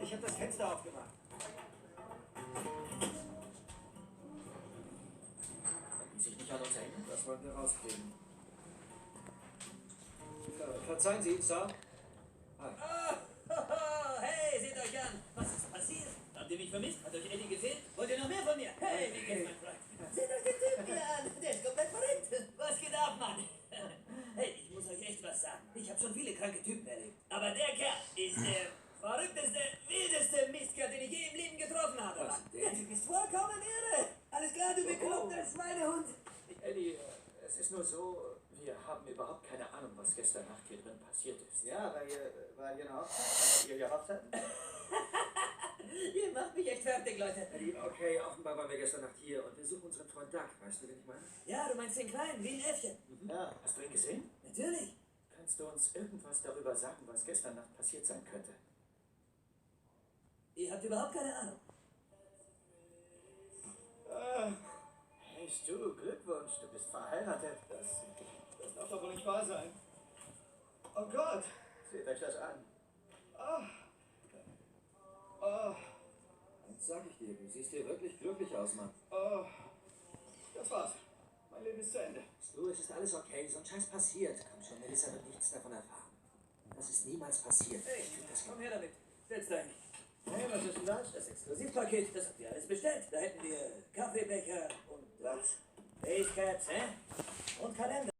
Ich habe das Fenster aufgemacht. Die sich nicht an uns erinnern? Das wollten wir rauskriegen. Verzeihen Sie, Sir. Hi. Oh, hey, seht euch an. Was ist passiert? Habt ihr mich vermisst? Hat euch Eddie gefehlt? Wollt ihr noch mehr von mir? Hey, wie geht's, mein Freund? Seht euch den Typen hier an. Der ist komplett verrückt. Was geht ab, Mann? Hey, ich muss euch echt was sagen. Ich habe schon viele kranke Typen erlebt. Aber der Kerl ist der verrückteste, wildeste Mistkerl, den ich je im Leben getroffen habe. Was, Mann. der? Der Typ ist vollkommen irre. Alles klar, du bekloppter Schweinehund. Eddie, es ist nur so, wir haben überhaupt keine Ahnung, was gestern Nacht hier drin passiert ist. Ja, weil ihr eine Hochzeit, ihr Hochzeit? Ihr macht mich echt fertig, Leute. Eddie, okay, offenbar waren wir gestern Nacht hier und wir suchen unseren Freund Doug. Weißt du, wen ich meine? Ja, du meinst den Kleinen, wie ein Äffchen. Ja. Hast du ihn gesehen? Natürlich. Kannst du uns irgendwas darüber sagen, was gestern Nacht passiert sein könnte? Ihr habt überhaupt keine Ahnung. Hey Stu, Glückwunsch, du bist verheiratet. Das darf doch wohl nicht wahr sein. Oh Gott, seht euch das an. Jetzt sag ich dir, du siehst hier wirklich glücklich aus, Mann. Das war's. Mein Leben ist zu Ende. Du, es ist alles okay, so ein Scheiß passiert. Komm schon, Melissa wird nichts davon erfahren. Das ist niemals passiert. Hey, komm her damit. Setz dich. Hey, was ist denn das? Das Exklusivpaket, das habt ihr alles bestellt. Da hätten wir Kaffeebecher und Was? Basecaps, und Kalender.